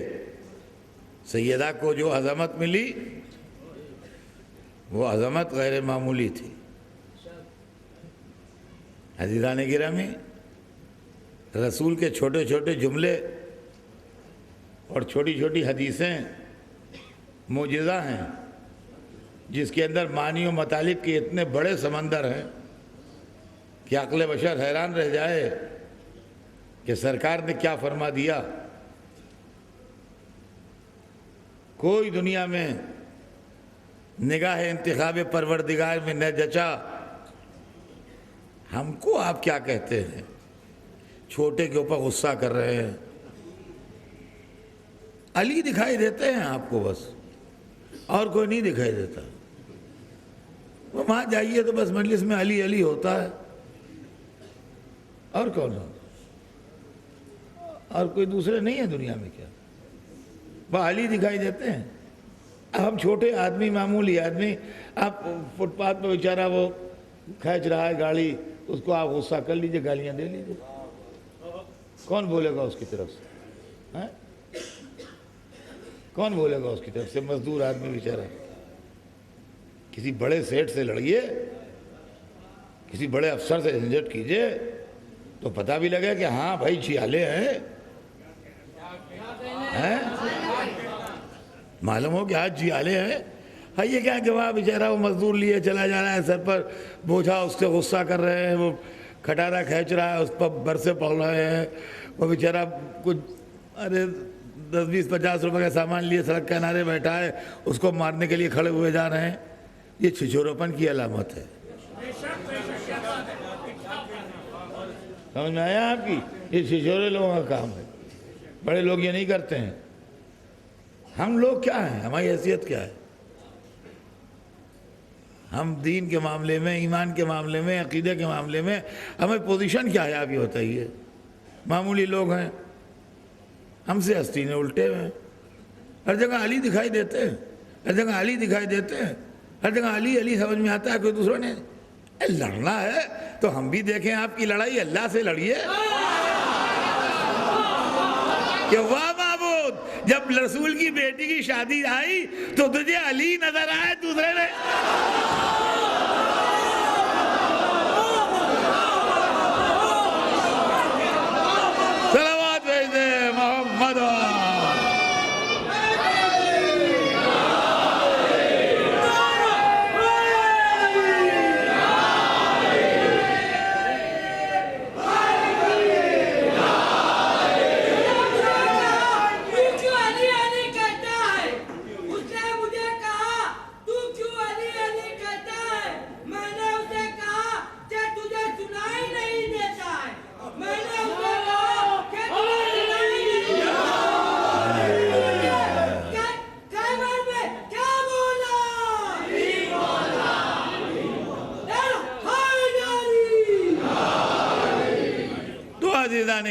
سیدہ کو جو عظمت ملی وہ عظمت غیر معمولی تھی۔ عزیزان گرامی، رسول کے چھوٹے چھوٹے جملے اور چھوٹی چھوٹی حدیثیں معجزہ ہیں، جس کے اندر معنی و مطالب کے اتنے بڑے سمندر ہیں کہ عقل بشر حیران رہ جائے کہ سرکار نے کیا فرما دیا۔ کوئی دنیا میں نگاہ انتخاب پروردگار میں نہ جچا۔ ہم کو آپ کیا کہتے ہیں؟ چھوٹے کے اوپر غصہ کر رہے ہیں۔ علی دکھائی دیتے ہیں آپ کو، بس اور کوئی نہیں دکھائی دیتا۔ وہاں جائیے تو بس مجلس میں علی علی ہوتا ہے، اور کون ہوتا؟ اور کوئی دوسرے نہیں ہے دنیا میں کیا؟ وہ علی دکھائی دیتے ہیں۔ اب ہم چھوٹے آدمی، معمولی آدمی، آپ فٹ پاتھ پہ بیچارہ وہ کھینچ رہا ہے گاڑی، اس کو آپ غصہ کر لیجئے، گالیاں دے لیجئے، کون بولے گا اس کی طرف سے؟ کون بولے گا اس کی طرف سے؟ مزدور آدمی بیچارہ۔ کسی بڑے سیٹ سے لڑیے، کسی بڑے افسر سے جھنجٹ کیجئے تو پتہ بھی لگے کہ ہاں بھائی چھیالے ہیں، معلوم ہو کہ آج جھیالے ہیں۔ ہاں یہ کیا کہ وہاں بیچارہ وہ مزدور لیے چلا جا رہا ہے، سر پر بوجھا اس سے غصہ کر رہے ہیں، وہ کھٹارا کھینچ رہا ہے، اس پر برسے پڑ رہے ہیں، وہ بیچارہ کچھ 10-20-50 روپے کا سامان لیے سڑک کنارے بیٹھا ہے، اس کو مارنے کے لیے کھڑے ہوئے جا رہے ہیں۔ یہ چھچوراپن کی علامت ہے۔ سمجھ میں آیا آپ کی؟ یہ چھچورے لوگوں کا کام ہے، بڑے لوگ یہ نہیں کرتے ہیں۔ ہم لوگ کیا ہیں؟ ہماری حیثیت کیا ہے؟ ہم دین کے معاملے میں، ایمان کے معاملے میں، عقیدے کے معاملے میں ہمیں پوزیشن کیا ہے آپ یہ بتائیے؟ معمولی لوگ ہیں، ہم سے ہستی الٹے ہوئے ہیں۔ ہر جگہ علی دکھائی دیتے ہیں، ہر جگہ علی دکھائی دیتے ہیں، ہر جگہ علی علی سمجھ میں آتا ہے۔ کوئی دوسروں نے لڑنا ہے تو ہم بھی دیکھیں آپ کی لڑائی، اللہ سے لڑیے کہ واہ معبود، جب رسول کی بیٹی کی شادی آئی تو تجھے علی نظر آئے، دوسرے نے صلوات بھیجے محمد۔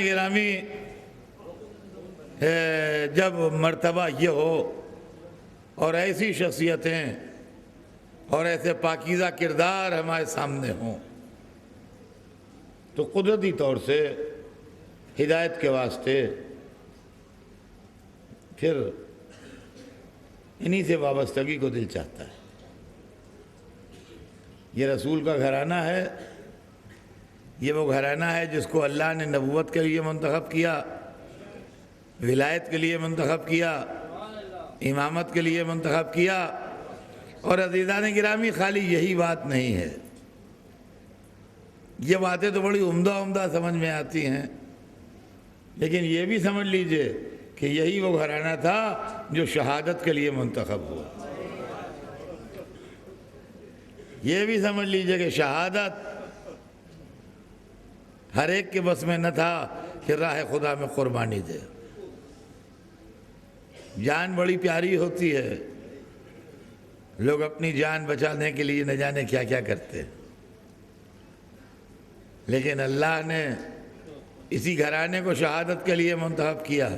گرامی جب مرتبہ یہ ہو اور ایسی شخصیتیں اور ایسے پاکیزہ کردار ہمارے سامنے ہوں تو قدرتی طور سے ہدایت کے واسطے پھر انہی سے وابستگی کو دل چاہتا ہے۔ یہ رسول کا گھرانہ ہے، یہ وہ گھرانہ ہے جس کو اللہ نے نبوت کے لیے منتخب کیا، ولایت کے لیے منتخب کیا، امامت کے لیے منتخب کیا۔ اور عزیزان گرامی خالی یہی بات نہیں ہے، یہ باتیں تو بڑی عمدہ سمجھ میں آتی ہیں، لیکن یہ بھی سمجھ لیجئے کہ یہی وہ گھرانہ تھا جو شہادت کے لیے منتخب ہوا۔ یہ بھی سمجھ لیجئے کہ شہادت ہر ایک کے بس میں نہ تھا کہ راہ خدا میں قربانی دے۔ جان بڑی پیاری ہوتی ہے، لوگ اپنی جان بچانے کے لیے نہ جانے کیا کیا کرتے ہیں، لیکن اللہ نے اسی گھرانے کو شہادت کے لیے منتخب کیا،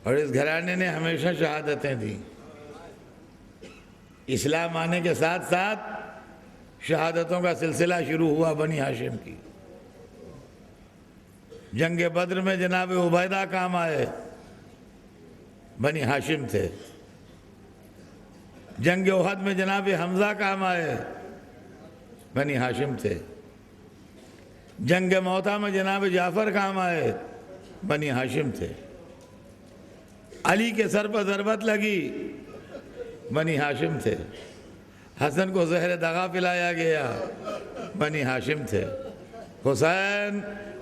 اور اس گھرانے نے ہمیشہ شہادتیں دیں۔ اسلام آنے کے ساتھ ساتھ شہادتوں کا سلسلہ شروع ہوا بنی ہاشم کی۔ جنگ بدر میں جناب عبیدہ کام آئے، بنی ہاشم تھے۔ جنگ احد میں جناب حمزہ کام آئے، بنی ہاشم تھے۔ جنگ موتا میں جناب جعفر کام آئے، بنی ہاشم تھے۔ علی کے سر پر ضربت لگی، بنی ہاشم تھے۔ حسن کو زہر دغا پلایا گیا، بنی ہاشم تھے۔ حسین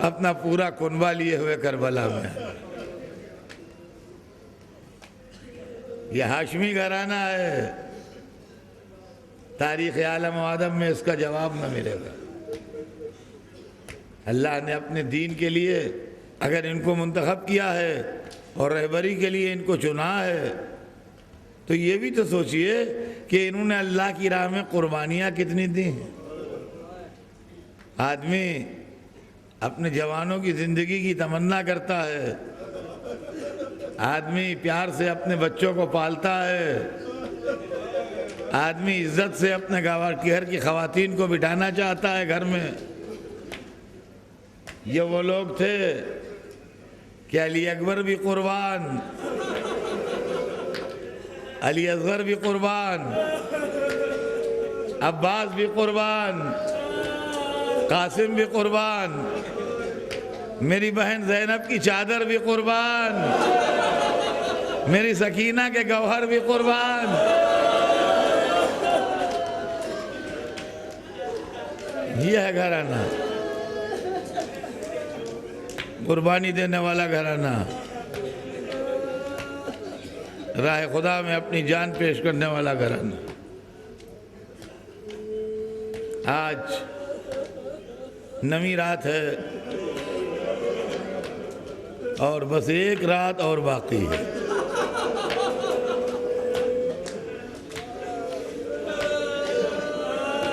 اپنا پورا کنبہ لیے ہوئے کربلا میں۔ یہ ہاشمی گھرانہ ہے، تاریخ عالم و آدم میں اس کا جواب نہ ملے گا۔ اللہ نے اپنے دین کے لیے اگر ان کو منتخب کیا ہے اور رہبری کے لیے ان کو چنا ہے تو یہ بھی تو سوچئے کہ انہوں نے اللہ کی راہ میں قربانیاں کتنی دی ہیں۔ آدمی اپنے جوانوں کی زندگی کی تمنا کرتا ہے، آدمی پیار سے اپنے بچوں کو پالتا ہے، آدمی عزت سے اپنے گھر کی خواتین کو بٹھانا چاہتا ہے گھر میں۔ یہ وہ لوگ تھے کہ علی اکبر بھی قربان، علی اصغر بھی قربان، عباس بھی قربان، قاسم بھی قربان، میری بہن زینب کی چادر بھی قربان، میری سکینہ کے گوہر بھی قربان۔ یہ ہے گھرانہ، قربانی دینے والا گھرانہ، راہ خدا میں اپنی جان پیش کرنے والا گھرانہ۔ آج نویں رات ہے اور بس ایک رات اور باقی ہے۔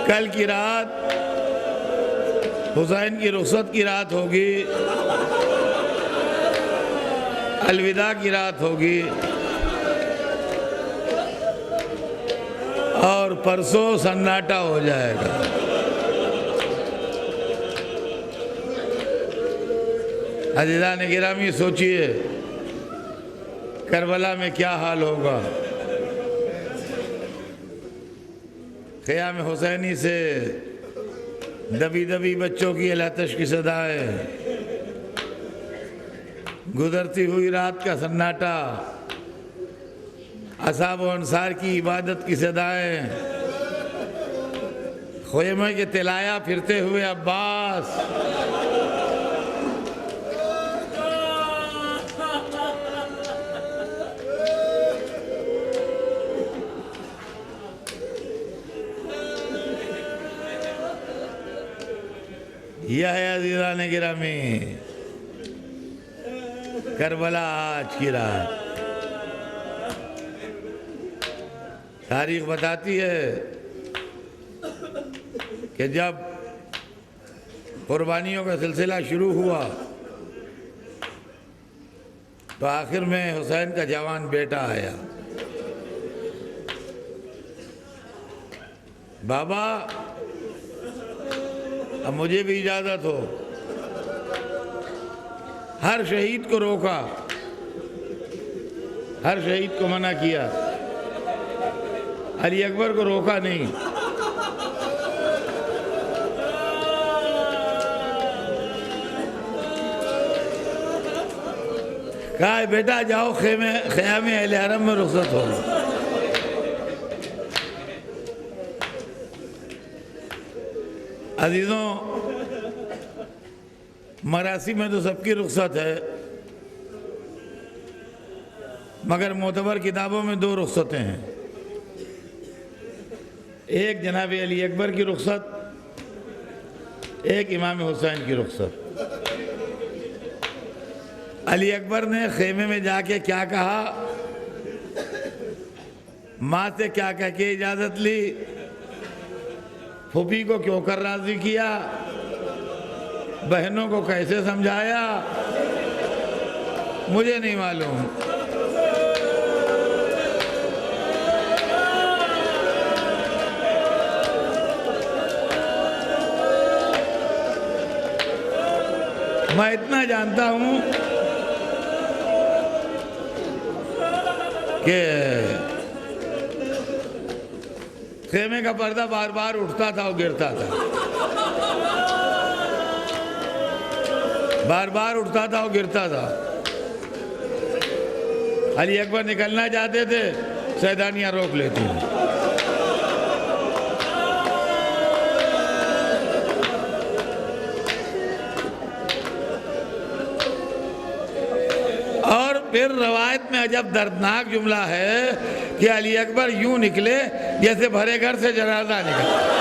کل کی رات حسین کی رخصت کی رات ہوگی، الوداع کی رات ہوگی، اور پرسوں سناٹا ہو جائے گا۔ عزیزان گرامی سوچئے کربلا میں کیا حال ہوگا۔ خیام حسینی سے دبی دبی بچوں کی الہتش کی صدائیں، گزرتی ہوئی رات کا سناٹا، اصحاب و انصار کی عبادت کی صدائیں، خیمے کے تلایا پھرتے ہوئے عباس، یہ ہے عزیزان گرامی کربلا آج کی رات۔ تاریخ بتاتی ہے کہ جب قربانیوں کا سلسلہ شروع ہوا تو آخر میں حسین کا جوان بیٹا آیا، بابا اب مجھے بھی اجازت ہو۔ ہر شہید کو روکا، ہر شہید کو منع کیا، علی اکبر کو روکا نہیں۔ کہا بیٹا جاؤ خیام اہل حرم میں رخصت ہو۔ عزیزوں، مراسم میں تو سب کی رخصت ہے، مگر معتبر کتابوں میں 2 رخصتیں ہیں، ایک جناب علی اکبر کی رخصت، ایک امام حسین کی رخصت۔ علی اکبر نے خیمے میں جا کے کیا کہا، ماں سے کیا کہہ کے اجازت لی، پھوپھی کو کیوں کر راضی کیا، بہنوں کو کیسے سمجھایا، مجھے نہیں معلوم۔ میں اتنا جانتا ہوں کہ خیمے کا پردہ بار بار اٹھتا تھا اور گرتا تھا، بار بار اٹھتا تھا اور گرتا تھا۔ علی اکبر نکلنا چاہتے تھے، سیدانیاں روک لیتی ہیں۔ اور پھر روایت میں عجب دردناک جملہ ہے کہ علی اکبر یوں نکلے جیسے بھرے گھر سے جنازہ نکلا۔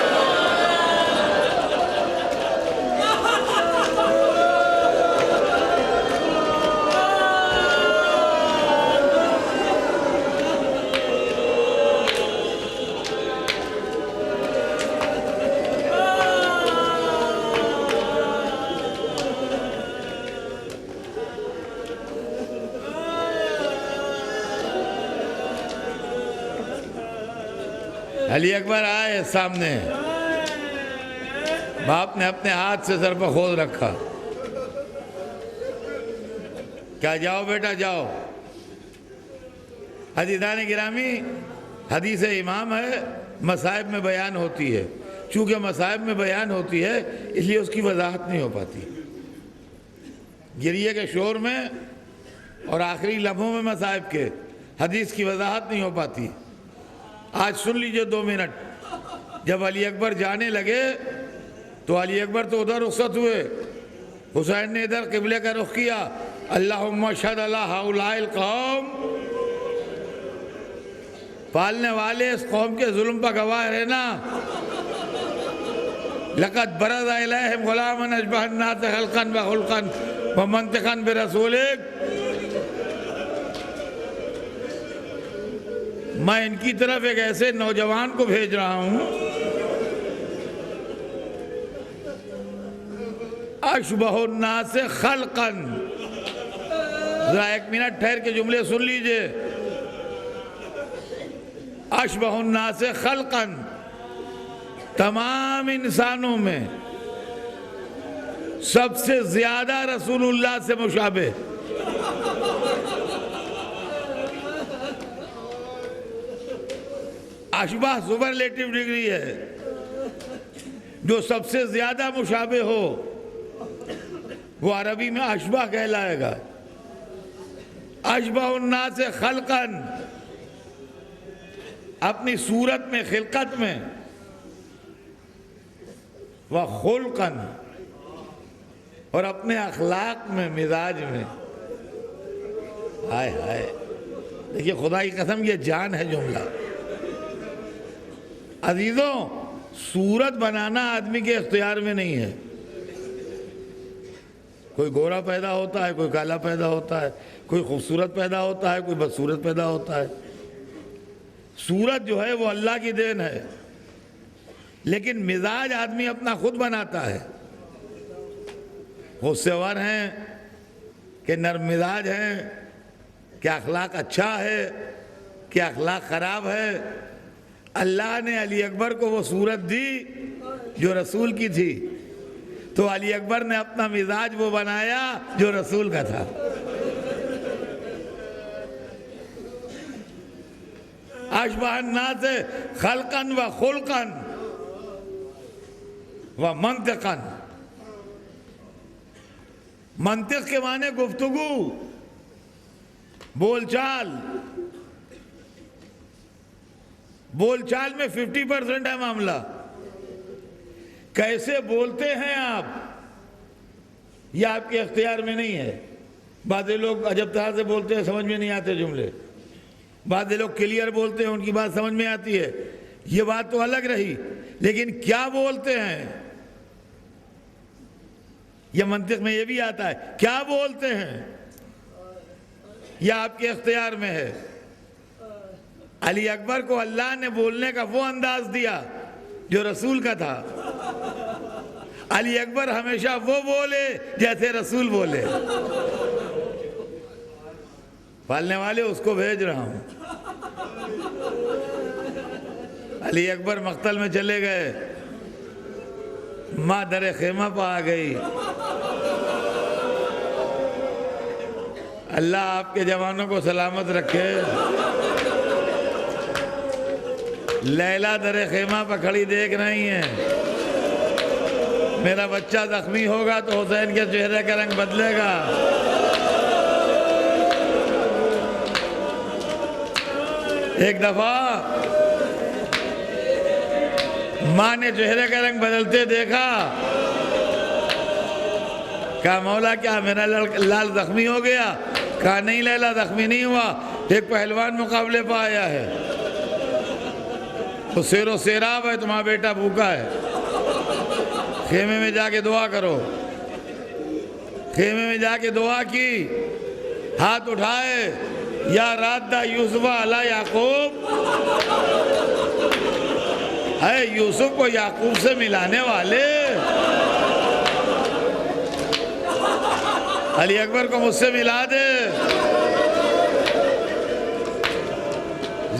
علی اکبر آئے سامنے، باپ نے اپنے ہاتھ سے سر پر کھول رکھا، کیا جاؤ بیٹا جاؤ۔ عزیزان گرامی، حدیث امام ہے، مصائب میں بیان ہوتی ہے، چونکہ مصائب میں بیان ہوتی ہے اس لیے اس کی وضاحت نہیں ہو پاتی۔ گریے کے شور میں اور آخری لمحوں میں مصائب کے حدیث کی وضاحت نہیں ہو پاتی۔ آج سن لیجئے 2 منٹ، جب علی اکبر جانے لگے تو علی اکبر تو ادھر رخصت ہوئے، حسین نے ادھر قبلے کا رخ کیا، اللہم اشہد علی ہؤلاء القوم، پالنے والے اس قوم کے ظلم پر گواہ رہنا، لقد برز الیہم غلاما اشبہ الناس خلقا وخلقا ومنطقا برسولک، میں ان کی طرف ایک ایسے نوجوان کو بھیج رہا ہوں، اشبہ الناس خلقا، ذرا 1 منٹ ٹھہر کے جملے سن لیجئے، اشبہ الناس خلقا، تمام انسانوں میں سب سے زیادہ رسول اللہ سے مشابہ۔ اشبہ سپرلیٹو ڈگری ہے، جو سب سے زیادہ مشابہ ہو وہ عربی میں اشبہ کہلائے گا۔ اشبہ الناس خلقا، اپنی صورت میں، خلقت میں، وخلقا، اور اپنے اخلاق میں، مزاج میں۔ ہائے ہائے، دیکھیے خدا کی قسم یہ جان ہے جملہ۔ عزیزوں، صورت بنانا آدمی کے اختیار میں نہیں ہے، کوئی گورا پیدا ہوتا ہے، کوئی کالا پیدا ہوتا ہے، کوئی خوبصورت پیدا ہوتا ہے، کوئی بدصورت پیدا ہوتا ہے۔ صورت جو ہے وہ اللہ کی دین ہے، لیکن مزاج آدمی اپنا خود بناتا ہے۔ غصے ور ہیں کہ نرم مزاج ہیں، کیا اخلاق اچھا ہے، کیا اخلاق خراب ہے؟ اللہ نے علی اکبر کو وہ صورت دی جو رسول کی تھی، تو علی اکبر نے اپنا مزاج وہ بنایا جو رسول کا تھا۔ اشبہ الناس خلقا و خلقا و منطقا۔ منطق کے معنی گفتگو، بول چال۔ بول چال میں 50% ہے معاملہ، کیسے بولتے ہیں آپ، یہ آپ کے اختیار میں نہیں ہے۔ بعض لوگ عجب طرح سے بولتے ہیں، سمجھ میں نہیں آتے جملے۔ بعض لوگ کلیئر بولتے ہیں، ان کی بات سمجھ میں آتی ہے، یہ بات تو الگ رہی، لیکن کیا بولتے ہیں یہ منطق میں یہ بھی آتا ہے، کیا بولتے ہیں یہ آپ کے اختیار میں ہے۔ علی اکبر کو اللہ نے بولنے کا وہ انداز دیا جو رسول کا تھا۔ علی اکبر ہمیشہ وہ بولے جیسے رسول بولے۔ پالنے والے اس کو بھیج رہا ہوں۔ علی اکبر مقتل میں چلے گئے، ماں در خیمہ پہ آ گئی۔ اللہ آپ کے جوانوں کو سلامت رکھے۔ لیلا در خیمہ پہ کھڑی دیکھ رہی ہیں، میرا بچہ زخمی ہوگا تو حسین کے چہرے کا رنگ بدلے گا۔ ایک دفعہ ماں نے چہرے کا رنگ بدلتے دیکھا، کہا مولا کیا میرا لال زخمی ہو گیا؟ کہا نہیں لیلا زخمی نہیں ہوا، ایک پہلوان مقابلے پہ آیا ہے، وہ سیر و سیراب ہے، تمہارا بیٹا بھوکا ہے، خیمے میں جا کے دعا کرو۔ خیمے میں جا کے دعا کی، ہاتھ اٹھائے، یا رادہ یوسف علی یعقوب، اے یوسف کو یعقوب سے ملانے والے، علی اکبر کو مجھ سے ملا دے۔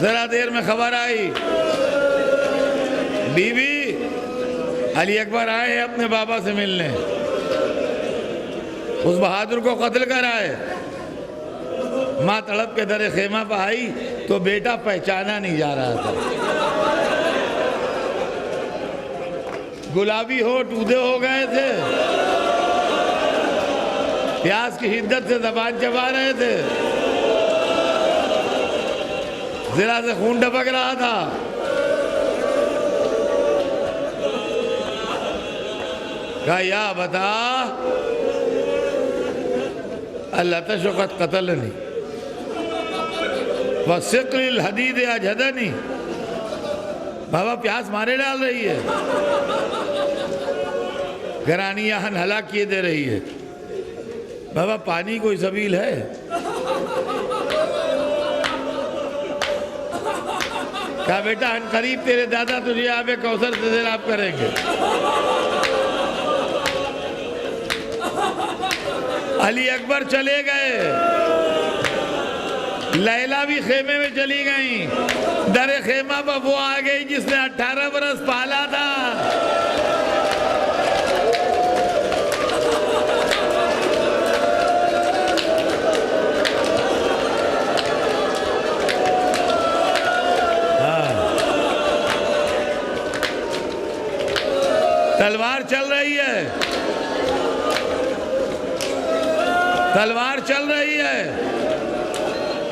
ذرا دیر میں خبر آئی، بی بی علی اکبر آئے ہیں اپنے بابا سے ملنے، اس بہادر کو قتل کر آئے۔ ماں تڑپ کے در خیمہ پہ آئی تو بیٹا پہچانا نہیں جا رہا تھا، گلابی ہو ٹودے ہو گئے تھے، پیاس کی شدت سے زبان چبا رہے تھے، ذرا سے خون ٹپک رہا تھا۔ کہا یا بتا اللہ تشقت قتلنی وَسِقْلِ الْحَدِيدِ أَجْهَدَنِي، بابا پیاس مارے ڈال رہی ہے، گرانی یہاں ہلاک کیے دے رہی ہے، بابا پانی کوئی سبیل ہے؟ کہا بیٹا ان قریب تیرے دادا تجھے آب کوثر سے سیراب کریں گے۔ علی اکبر چلے گئے، لیلا بھی خیمے میں چلی گئیں، در خیمہ پر وہ آ گئی جس نے 18 برس پالا تھا۔ تلوار چل رہی ہے، تلوار چل رہی ہے،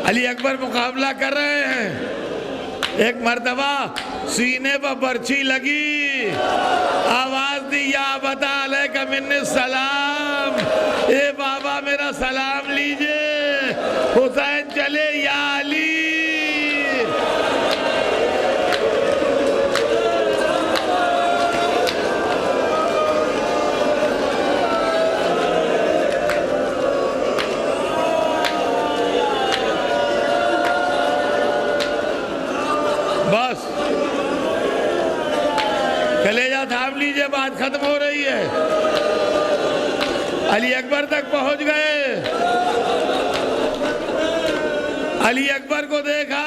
علی اکبر مقابلہ کر رہے ہیں۔ ایک مرتبہ سینے پر برچھی لگی، آواز دی یا بتا علیک من السلام، اے بابا میرا سلام لیجئے۔ حسین چلے یا علی، بس کلیجہ تھام لیجئے، بات ختم ہو رہی ہے۔ علی اکبر تک پہنچ گئے، علی اکبر کو دیکھا،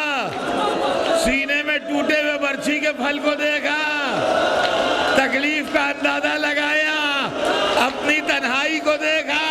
سینے میں ٹوٹے ہوئے برچھی کے پھل کو دیکھا، تکلیف کا اندازہ لگایا، اپنی تنہائی کو دیکھا،